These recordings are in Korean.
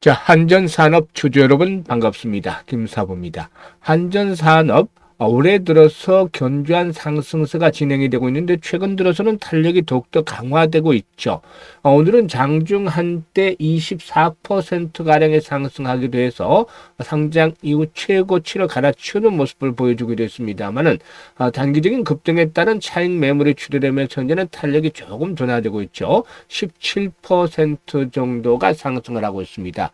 자, 한전산업 주주 여러분 반갑습니다. 김사부입니다. 한전산업 올해 들어서 견조한 상승세가 진행이 되고 있는데 최근 들어서는 탄력이 더욱더 강화되고 있죠. 오늘은 장중 한때 24%가량의 상승하기도 해서 상장 이후 최고치를 갈아치우는 모습을 보여주기도 했습니다만은 단기적인 급등에 따른 차익 매물이 추대되면서 현재는 탄력이 조금 둔화되고 있죠. 17% 정도가 상승을 하고 있습니다.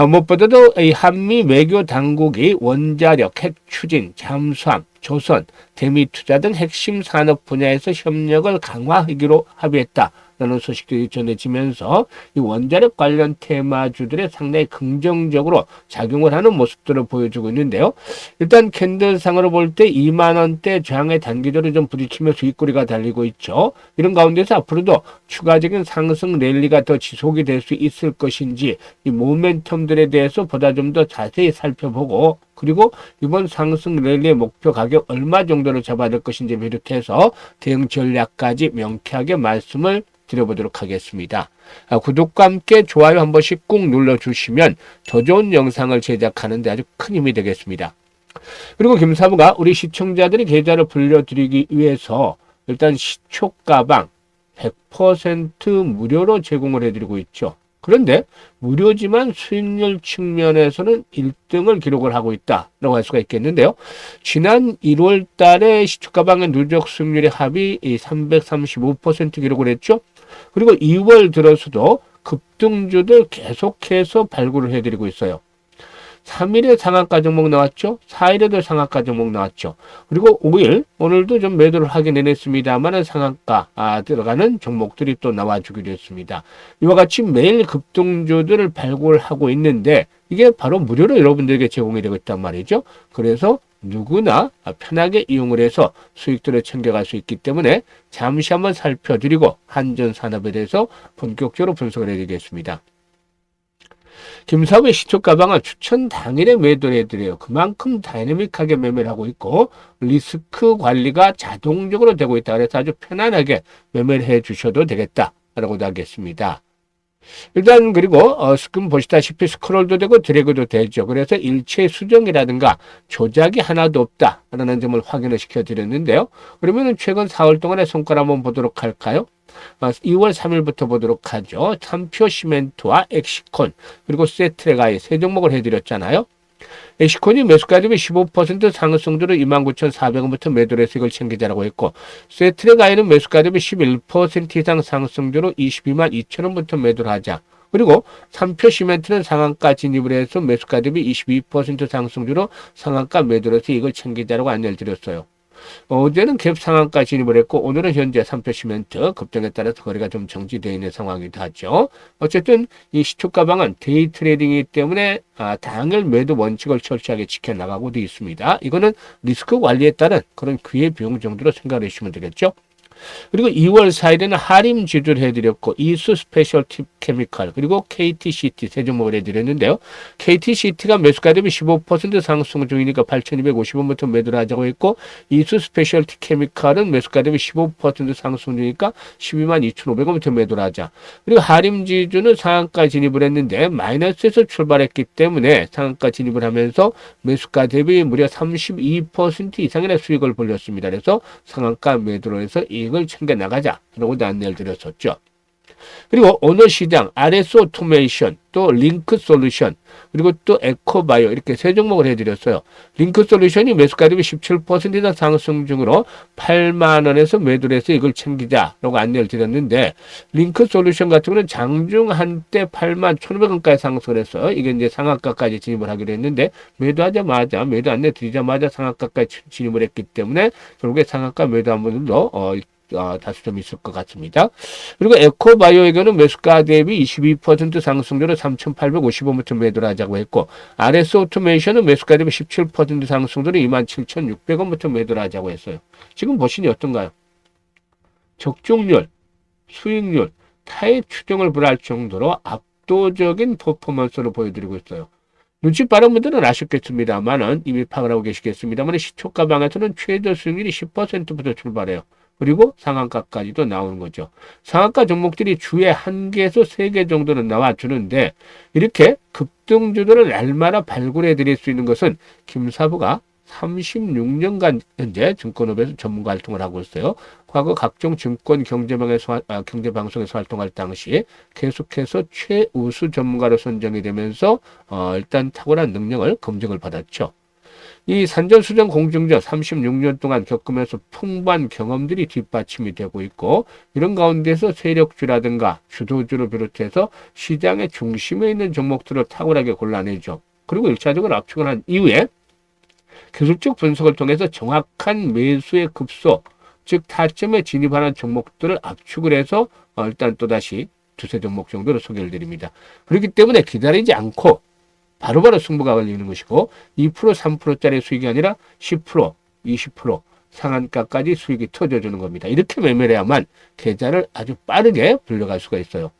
무엇보다도 이 한미 외교 당국이 원자력, 핵 추진, 잠수함, 조선, 대미 투자 등 핵심 산업 분야에서 협력을 강화하기로 합의했다. 라는 소식들이 전해지면서 이 원자력 관련 테마주들에 상당히 긍정적으로 작용을 하는 모습들을 보여주고 있는데요. 일단 캔들상으로 볼 때 2만 원대 저항에 단기적으로 좀 부딪히면서 윗꼬리가 달리고 있죠. 이런 가운데서 앞으로도 추가적인 상승 랠리가 더 지속이 될 수 있을 것인지 이 모멘텀들에 대해서 보다 좀 더 자세히 살펴보고 그리고 이번 상승 랠리의 목표 가격 얼마 정도를 잡아야 될 것인지 비롯해서 대응 전략까지 명쾌하게 말씀을 드려보도록 하겠습니다. 구독과 함께 좋아요 한 번씩 꾹 눌러주시면 더 좋은 영상을 제작하는 데 아주 큰 힘이 되겠습니다. 그리고 김사부가 우리 시청자들이 계좌를 불려드리기 위해서 일단 시초가방 100% 무료로 제공을 해드리고 있죠. 그런데 무료지만 수익률 측면에서는 1등을 기록을 하고 있다라고 할 수가 있겠는데요. 지난 1월 달에 시초가방의 누적 수익률의 합이 335% 기록을 했죠. 그리고 2월 들어서도 급등주들 계속해서 발굴을 해드리고 있어요. 3일에 상한가 종목 나왔죠. 4일에도 상한가 종목 나왔죠. 그리고 5일 오늘도 좀 매도를 하긴 해냈습니다만 상한가 들어가는 종목들이 또 나와주기로 했습니다. 이와 같이 매일 급등주들을 발굴하고 있는데 이게 바로 무료로 여러분들에게 제공이 되고 있단 말이죠. 그래서 누구나 편하게 이용을 해서 수익들을 챙겨갈 수 있기 때문에 잠시 한번 살펴드리고 한전산업에 대해서 본격적으로 분석을 해드리겠습니다. 김사부의 시초가방은 추천 당일에 매도를 해드려요. 그만큼 다이내믹하게 매매를 하고 있고 리스크 관리가 자동적으로 되고 있다. 그래서 아주 편안하게 매매를 해주셔도 되겠다라고도 하겠습니다. 일단 그리고 지금 보시다시피 스크롤도 되고 드래그도 되죠. 그래서 일체 수정이라든가 조작이 하나도 없다라는 점을 확인을 시켜드렸는데요. 그러면 최근 4월 동안의 성과를 한번 보도록 할까요? 2월 3일부터 보도록 하죠. 삼표 시멘트와 엑시콘 그리고 세트레가이 세 종목을 해드렸잖아요. 엑시콘이 매수가 대비 15% 상승률로 29,400원부터 매도를 해서 이걸 챙기자라고 했고 세트레가이는 매수가 대비 11% 이상 상승률로 222,000원부터 매도를 하자. 그리고 삼표 시멘트는 상한가 진입을 해서 매수가 대비 22% 상승률로 상한가 매도를 해서 이걸 챙기자라고 안내를 드렸어요. 어제는 갭 상한가 진입을 했고 오늘은 현재 삼표 시멘트 급등에 따라서 거래가 좀 정지되어 있는 상황이기도 하죠. 어쨌든 이 시초가방은 데이 트레이딩이기 때문에 당일 매도 원칙을 철저하게 지켜나가고도 있습니다. 이거는 리스크 관리에 따른 그런 기회비용 정도로 생각을 해주시면 되겠죠. 그리고 2월 4일에는 하림 지주를 해드렸고 이수 스페셜티 케미칼 그리고 KTCT 세 종목을 해드렸는데요. KTCT가 매수가 대비 15% 상승 중이니까 8,250원부터 매도를 하자고 했고 이수 스페셜티 케미칼은 매수가 대비 15% 상승 중이니까 122,500원부터 매도를 하자. 그리고 하림 지주는 상한가 진입을 했는데 마이너스에서 출발했기 때문에 상한가 진입을 하면서 매수가 대비 무려 32% 이상의 수익을 벌렸습니다. 그래서 상한가 매도로 해서 이익을 챙겨 나가자라고 안내를 드렸었죠. 그리고 오늘 시장 RS 오토메이션 또 링크 솔루션 그리고 또 에코바이오 이렇게 세 종목을 해드렸어요. 링크 솔루션이 매수가 대비 17% 이상 상승 중으로 8만 원에서 매도를 해서 이걸 챙기자라고 안내를 드렸는데 링크 솔루션 같은 경우는 장중 한때 8만 1,500원까지 상승을 했어요. 이게 이제 상한가까지 진입을 하기로 했는데 매도하자마자 매도 안내 드리자마자 상한가까지 진입을 했기 때문에 결국에 상한가 매도 한 번도 다소 좀 있을 것 같습니다. 그리고 에코바이오에게는 매수가 대비 22% 상승률로 3,850원부터 매도를 하자고 했고 RS 오토메이션은 매수가 대비 17% 상승률로 27,600원부터 매도를 하자고 했어요. 지금 보시니 어떤가요? 적중률, 수익률, 타의 추정을 불허할 정도로 압도적인 퍼포먼스를 보여드리고 있어요. 눈치 빠른 분들은 아셨겠습니다만은 이미 파악을 하고 계시겠습니다만 시초가 방에서는 최저 수익률이 10%부터 출발해요. 그리고 상한가까지도 나오는 거죠. 상한가 종목들이 주에 1개에서 3개 정도는 나와주는데 이렇게 급등주들을 날마다 발굴해 드릴 수 있는 것은 김사부가 36년간 현재 증권업에서 전문가 활동을 하고 있어요. 과거 각종 증권 경제방송에서 활동할 당시 계속해서 최우수 전문가로 선정이 되면서 일단 탁월한 능력을 검증을 받았죠. 이 산전수전 공증자 36년 동안 겪으면서 풍부한 경험들이 뒷받침이 되고 있고 이런 가운데서 세력주라든가 주도주를 비롯해서 시장의 중심에 있는 종목들을 탁월하게 골라내죠. 그리고 1차적으로 압축을 한 이후에 기술적 분석을 통해서 정확한 매수의 급소, 즉 타점에 진입하는 종목들을 압축을 해서 일단 또다시 두세 종목 정도로 소개를 드립니다. 그렇기 때문에 기다리지 않고 바로바로 승부가 걸리는 것이고 2%, 3%짜리 수익이 아니라 10%, 20% 상한가까지 수익이 터져주는 겁니다. 이렇게 매매를 해야만 계좌를 아주 빠르게 불려갈 수가 있어요.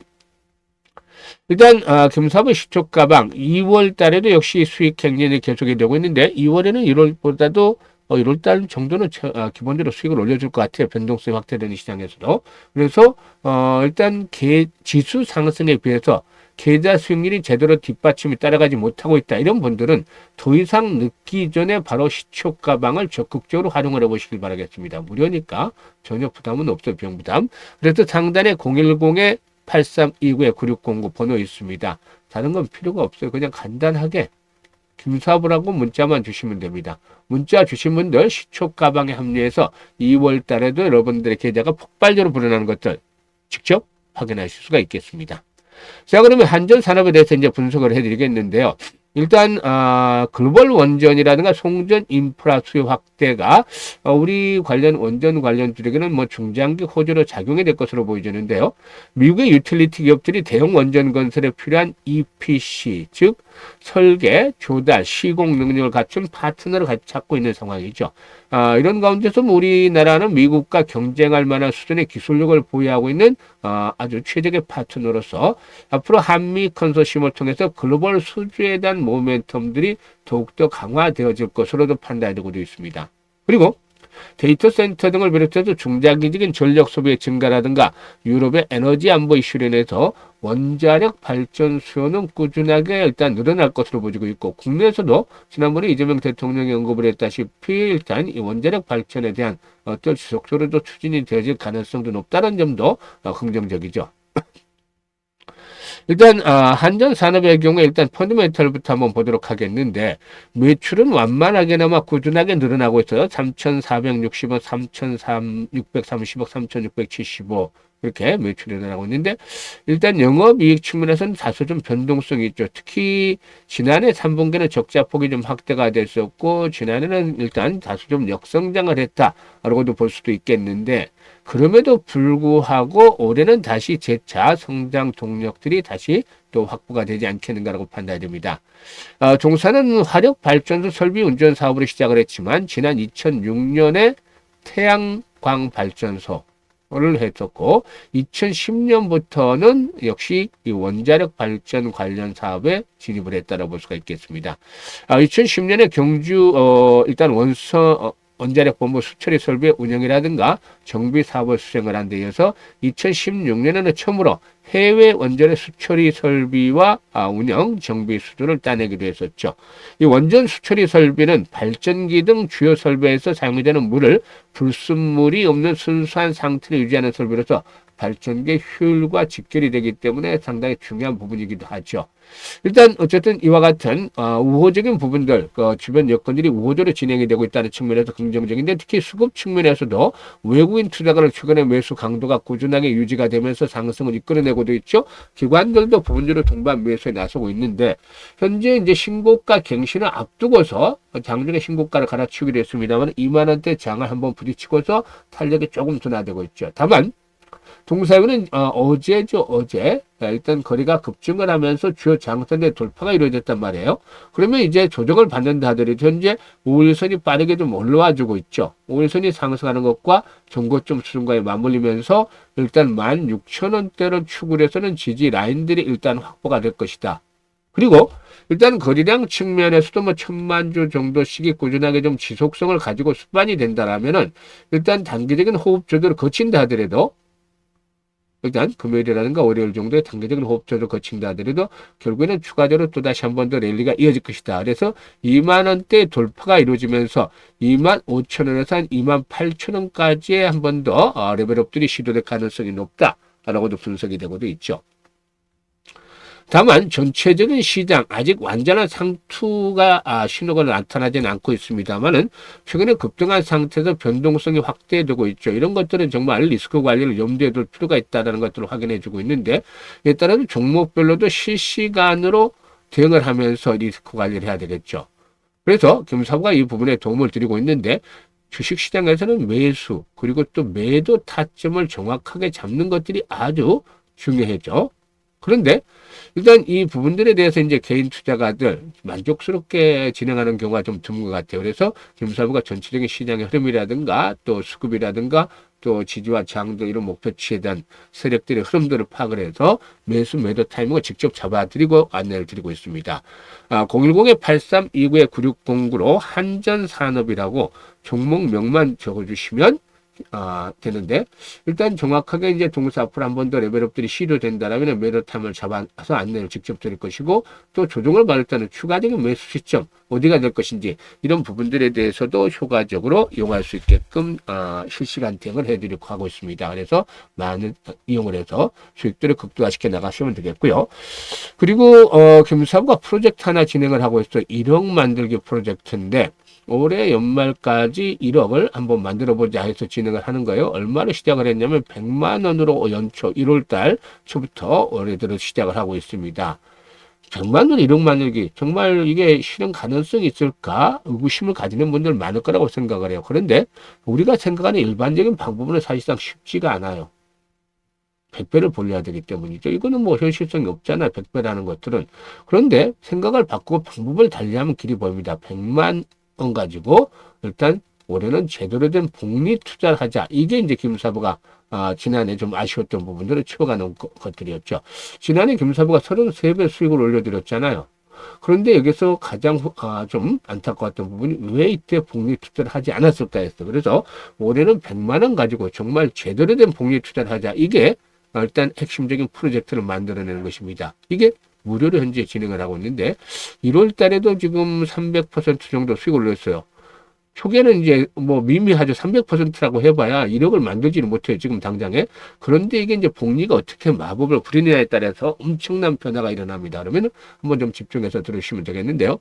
일단 금사부 시초가방 2월 달에도 역시 수익 행진이 계속이 되고 있는데 2월에는 1월보다도 1월 달 정도는 기본적으로 수익을 올려줄 것 같아요. 변동성이 확대되는 시장에서도. 그래서 일단 지수 상승에 비해서 계좌 수익률이 제대로 뒷받침이 따라가지 못하고 있다. 이런 분들은 더 이상 늦기 전에 바로 시초가방을 적극적으로 활용을 해보시길 바라겠습니다. 무료니까 전혀 부담은 없어요. 비용 부담. 그래서 상단에 010에 8329-9609 번호 있습니다. 다른 건 필요가 없어요. 그냥 간단하게 김사부라고 문자만 주시면 됩니다. 문자 주신 분들 시초 가방에 합류해서 2월 달에도 여러분들의 계좌가 폭발적으로 불어나는 것들 직접 확인하실 수가 있겠습니다. 자, 그러면 한전산업에 대해서 이제 분석을 해드리겠는데요. 일단 글로벌 원전이라든가 송전 인프라 수요 확대가 우리 관련 원전 관련주에게는 뭐 중장기 호재로 작용이 될 것으로 보여지는데요. 미국의 유틸리티 기업들이 대형 원전 건설에 필요한 EPC, 즉 설계, 조달, 시공 능력을 갖춘 파트너를 찾고 있는 상황이죠. 이런 가운데서 우리나라는 미국과 경쟁할 만한 수준의 기술력을 보유하고 있는 아주 최적의 파트너로서 앞으로 한미 컨소시엄을 통해서 글로벌 수주에 대한 모멘텀들이 더욱더 강화되어질 것으로도 판단되고 있습니다. 그리고 데이터 센터 등을 비롯해서 중장기적인 전력 소비의 증가라든가 유럽의 에너지 안보 이슈로 인해서 원자력 발전 수요는 꾸준하게 일단 늘어날 것으로 보이고 있고 국내에서도 지난번에 이재명 대통령이 언급을 했다시피 일단 이 원자력 발전에 대한 어떤 지속적으로도 추진이 되어질 가능성도 높다는 점도 긍정적이죠. 일단 한전산업의 경우에 일단 펀드멘털부터 한번 보도록 하겠는데 매출은 완만하게나마 꾸준하게 늘어나고 있어요. 3,460억, 3,630억, 3,675 이렇게 매출이 늘어나고 있는데 일단 영업이익 측면에서는 다소 좀 변동성이 있죠. 특히 지난해 3분기는 적자폭이 좀 확대가 됐었고 지난해는 일단 다소 좀 역성장을 했다라고도 볼 수도 있겠는데 그럼에도 불구하고 올해는 다시 재차 성장 동력들이 다시 또 확보가 되지 않겠는가라고 판단이 됩니다. 종사는 화력발전소 설비 운전 사업으로 시작을 했지만 지난 2006년에 태양광 발전소를 했었고 2010년부터는 역시 이 원자력 발전 관련 사업에 진입을 했다고 볼 수가 있겠습니다. 2010년에 경주 일단 원자력 본부 수처리 설비 운영이라든가 정비 사업을 수행을 한 데 이어서 2016년에는 처음으로 해외 원전의 수처리 설비와 운영, 정비 수주를 따내기도 했었죠. 이 원전 수처리 설비는 발전기 등 주요 설비에서 사용이 되는 물을 불순물이 없는 순수한 상태를 유지하는 설비로서 발전기의 효율과 직결이 되기 때문에 상당히 중요한 부분이기도 하죠. 일단 어쨌든 이와 같은 우호적인 부분들, 주변 여건들이 우호적으로 진행이 되고 있다는 측면에서 긍정적인데 특히 수급 측면에서도 외국인 투자가를 최근에 매수 강도가 꾸준하게 유지가 되면서 상승을 이끌어내고도 있죠. 기관들도 부분적으로 동반 매수에 나서고 있는데 현재 이제 신고가 갱신을 앞두고서 장중에 신고가를 갈아치우기로 했습니다만 2만 원대 장을 한번 부딪히고서 탄력이 조금 둔화되고 있죠. 다만 동사유는 어제 일단 거래가 급증을 하면서 주요 장선의 돌파가 이루어졌단 말이에요. 그러면 이제 조정을 받는다 하더라도 현재 5일선이 빠르게 좀 올라와주고 있죠. 5일선이 상승하는 것과 전고점 수준과에 맞물리면서 일단 16,000원대를 축을 해서는 지지 라인들이 일단 확보가 될 것이다. 그리고 일단 거래량 측면에서도 뭐 1,000만 주 정도씩이 꾸준하게 좀 지속성을 가지고 수반이 된다라면은 일단 단기적인 호흡 조절을 거친다 하더라도 일단 금요일이라든가 월요일 정도의 단기적인 호흡 조절을 거친다 하더라도 결국에는 추가적으로 또다시 한 번 더 랠리가 이어질 것이다. 그래서 2만 원대 돌파가 이루어지면서 2만 5천 원에서 한 2만 8천 원까지의 한 번 더 레벨업들이 시도될 가능성이 높다라고도 분석이 되고도 있죠. 다만 전체적인 시장 아직 완전한 상투가 신호가 나타나지는 않고 있습니다만은 최근에 급등한 상태에서 변동성이 확대되고 있죠. 이런 것들은 정말 리스크 관리를 염두에 둘 필요가 있다는 것들을 확인해 주고 있는데 이에 따라서 종목별로도 실시간으로 대응을 하면서 리스크 관리를 해야 되겠죠. 그래서 김사부가 이 부분에 도움을 드리고 있는데 주식시장에서는 매수 그리고 또 매도 타점을 정확하게 잡는 것들이 아주 중요해죠. 그런데 일단 이 부분들에 대해서 이제 개인 투자가들 만족스럽게 진행하는 경우가 좀 드문 것 같아요. 그래서 김사부가 전체적인 시장의 흐름이라든가 또 수급이라든가 또 지지와 저항들 이런 목표치에 대한 세력들의 흐름들을 파악을 해서 매수 매도 타이밍을 직접 잡아드리고 안내를 드리고 있습니다. 010-8329-9609로 한전산업이라고 종목명만 적어주시면 되는데 일단 정확하게 이제 동사 앞으로 한 번 더 레벨업들이 시도된다라면 매도 타임을 잡아서 안내를 직접 드릴 것이고 또 조정을 받을 때는 추가적인 매수 시점 어디가 될 것인지 이런 부분들에 대해서도 효과적으로 이용할 수 있게끔 실시간 대응을 해드리고 하고 있습니다. 그래서 많은 이용을 해서 수익들을 극대화시켜 나가시면 되겠고요. 그리고 김사부가 프로젝트 하나 진행을 하고 있어요. 1억 만들기 프로젝트인데 올해 연말까지 1억을 한번 만들어보자 해서 진행을 하는 거예요. 얼마로 시작을 했냐면 100만 원으로 연초 1월달 초부터 올해 들어 시작을 하고 있습니다. 100만 원 1억 만들기 정말 이게 실현 가능성이 있을까 의구심을 가지는 분들 많을 거라고 생각을 해요. 그런데 우리가 생각하는 일반적인 방법은 사실상 쉽지가 않아요. 100배를 벌려야 되기 때문이죠. 이거는 뭐 현실성이 없잖아요. 100배라는 것들은. 그런데 생각을 바꾸고 방법을 달리하면 길이 보입니다. 100만 원 가지고 일단 올해는 제대로 된 복리 투자를 하자. 이게 이제 김사부가 지난해 좀 아쉬웠던 부분들을 채워가는 것들이었죠. 지난해 김사부가 33배 수익을 올려드렸잖아요. 그런데 여기서 가장 좀 안타까웠던 부분이 왜 이때 복리 투자를 하지 않았을까 했어. 그래서 올해는 100만 원 가지고 정말 제대로 된 복리 투자를 하자. 이게 일단 핵심적인 프로젝트를 만들어내는 것입니다. 이게 무료로 현재 진행을 하고 있는데 1월 달에도 지금 300% 정도 수익을 올렸어요. 초기에는 이제 뭐 미미하죠. 300%라고 해봐야 1억을 만들지는 못해요. 지금 당장에. 그런데 이게 이제 복리가 어떻게 마법을 부리느냐에 따라서 엄청난 변화가 일어납니다. 그러면 한번 좀 집중해서 들으시면 되겠는데요.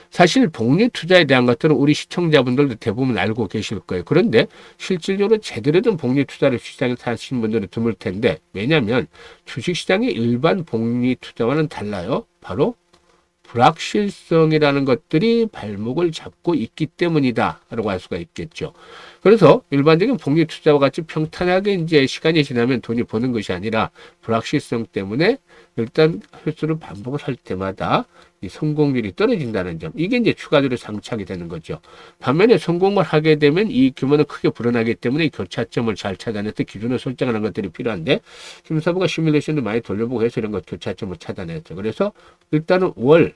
사실 복리 투자에 대한 것들은 우리 시청자분들도 대부분 알고 계실 거예요. 그런데 실질적으로 제대로 된 복리 투자를 시장에서 하시는 분들은 드물 텐데 왜냐하면 주식시장의 일반 복리 투자와는 달라요. 바로 불확실성이라는 것들이 발목을 잡고 있기 때문이다 라고 할 수가 있겠죠. 그래서 일반적인 복리 투자와 같이 평탄하게 이제 시간이 지나면 돈이 버는 것이 아니라 불확실성 때문에 일단 횟수를 반복을 할 때마다 이 성공률이 떨어진다는 점, 이게 이제 추가적으로 장착이 되는 거죠. 반면에 성공을 하게 되면 이 규모는 크게 불어나기 때문에 교차점을 잘 찾아내서 기준을 설정하는 것들이 필요한데 김사부가 시뮬레이션도 많이 돌려보고 해서 이런 것 교차점을 찾아냈죠. 그래서 일단은 월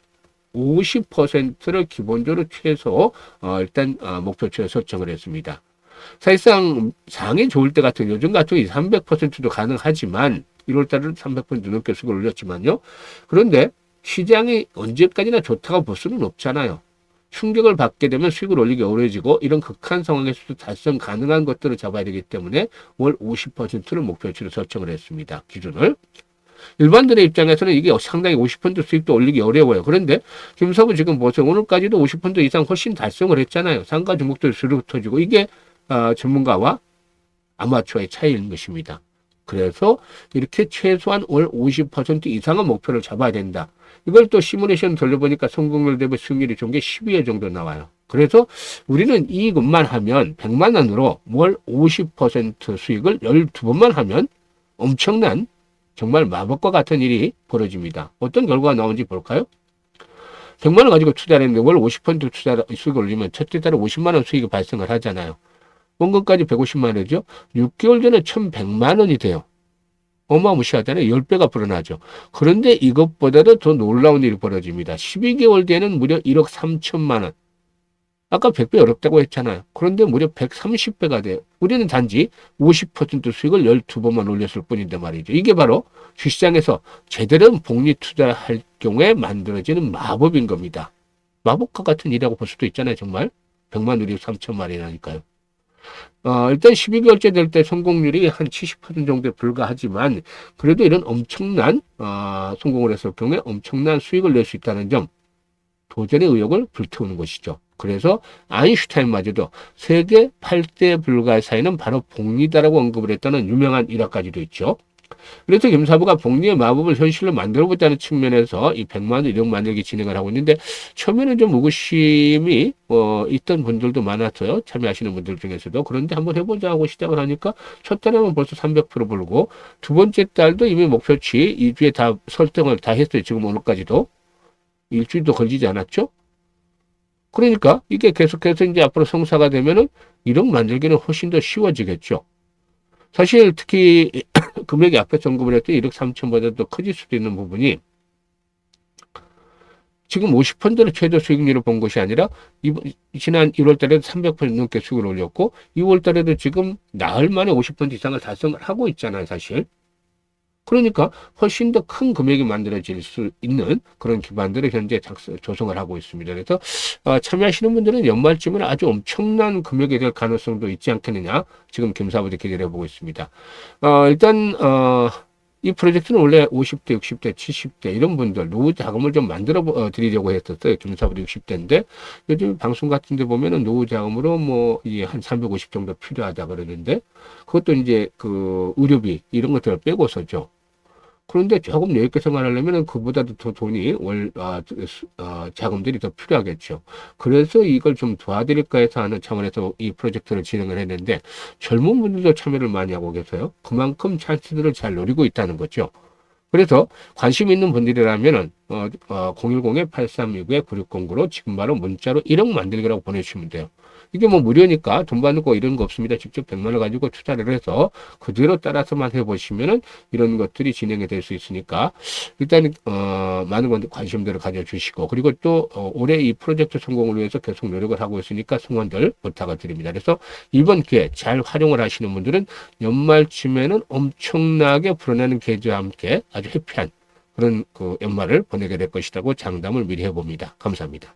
50%를 기본적으로 최소 일단 목표치에 설정을 했습니다. 사실상 장이 좋을 때 같은 요즘 같은 300%도 가능하지만 1월달은 300% 넘게 수익을 올렸지만요. 그런데 시장이 언제까지나 좋다고 볼 수는 없잖아요. 충격을 받게 되면 수익을 올리기 어려워지고 이런 극한 상황에서도 달성 가능한 것들을 잡아야 되기 때문에 월 50%를 목표치로 설정을 했습니다. 기준을. 일반들의 입장에서는 이게 상당히 50% 수익도 올리기 어려워요. 그런데 김사부 지금 보세요. 오늘까지도 50% 이상 훨씬 달성을 했잖아요. 상가 종목들 수로 터지고 이게 전문가와 아마추어의 차이인 것입니다. 그래서 이렇게 최소한 월 50% 이상의 목표를 잡아야 된다. 이걸 또 시뮬레이션 돌려보니까 성공률 대비 수익률이 좋은 게 12회 정도 나와요. 그래서 우리는 이것만 하면 100만 원으로 월 50% 수익을 12번만 하면 엄청난 정말 마법과 같은 일이 벌어집니다. 어떤 결과가 나오는지 볼까요? 100만 원 가지고 투자를 했는데 월 50% 투자 수익을 올리면 첫째 달에 50만 원 수익이 발생을 하잖아요. 원금까지 150만 원이죠. 6개월 전에 1100만 원이 돼요. 어마무시하잖아요. 10배가 불어나죠. 그런데 이것보다도 더 놀라운 일이 벌어집니다. 12개월 뒤에는 무려 1억 3천만 원. 아까 100배 어렵다고 했잖아요. 그런데 무려 130배가 돼요. 우리는 단지 50% 수익을 12번만 올렸을 뿐인데 말이죠. 이게 바로 주시장에서 제대로 복리 투자할 경우에 만들어지는 마법인 겁니다. 마법과 같은 일이라고 볼 수도 있잖아요. 정말. 100만 우리 3천만이라니까요. 일단 12개월째 될 때 성공률이 한 70% 정도에 불과하지만 그래도 이런 엄청난 성공을 했을 경우에 엄청난 수익을 낼 수 있다는 점, 도전의 의욕을 불태우는 것이죠. 그래서 아인슈타인마저도 세계 8대 불가의 사이는 바로 복리다라고 언급을 했다는 유명한 일화까지도 있죠. 그래서 김사부가 복리의 마법을 현실로 만들어보자는 측면에서 이 100만 원 1억 만들기 진행을 하고 있는데, 처음에는 좀 의구심이 있던 분들도 많았어요. 참여하시는 분들 중에서도. 그런데 한번 해보자 하고 시작을 하니까 첫 달에는 벌써 300% 불고, 두 번째 달도 이미 목표치 2주에 다 설정을 다 했어요. 지금 오늘까지도. 일주일도 걸리지 않았죠? 그러니까 이게 계속해서 이제 앞으로 성사가 되면은 1억 만들기는 훨씬 더 쉬워지겠죠. 사실 특히 금액이 앞에서 언급을 했던 1억 3천보다 더 커질 수도 있는 부분이, 지금 50%는 최저 수익률을 본 것이 아니라 지난 1월 달에도 300% 넘게 수익을 올렸고 2월 달에도 지금 나흘 만에 50% 이상을 달성을 하고 있잖아요, 사실. 그러니까 훨씬 더 큰 금액이 만들어질 수 있는 그런 기반들을 현재 조성을 하고 있습니다. 그래서 참여하시는 분들은 연말쯤은 아주 엄청난 금액이 될 가능성도 있지 않겠느냐, 지금 김사부도 기대를 해보고 있습니다. 일단 이 프로젝트는 원래 50대, 60대, 70대 이런 분들 노후 자금을 좀 만들어 드리려고 했었어요. 김사부도 60대인데 요즘 방송 같은 데 보면은 노후 자금으로 뭐 한 350 정도 필요하다 그러는데, 그것도 이제 그 의료비 이런 것들을 빼고서죠. 그런데 조금 여유 있게 생활하려면 그보다도 더 돈이 자금들이 더 필요하겠죠. 그래서 이걸 좀 도와드릴까 해서 하는 차원에서 이 프로젝트를 진행을 했는데, 젊은 분들도 참여를 많이 하고 계세요. 그만큼 찬스들을 잘 노리고 있다는 거죠. 그래서 관심 있는 분들이라면은 010-8369-9609로 지금 바로 문자로 1억 만들기라고 보내주시면 돼요. 이게 뭐 무료니까 돈 받는 거 이런 거 없습니다. 직접 100만 원 가지고 투자를 해서 그대로 따라서만 해보시면은 이런 것들이 진행이 될 수 있으니까, 일단 많은 분들 관심들을 가져주시고, 그리고 또 올해 이 프로젝트 성공을 위해서 계속 노력을 하고 있으니까 성원들 부탁을 드립니다. 그래서 이번 기회 잘 활용을 하시는 분들은 연말쯤에는 엄청나게 불어나는 계좌와 함께 아주 해피한 그런 그 연말을 보내게 될 것이라고 장담을 미리 해봅니다. 감사합니다.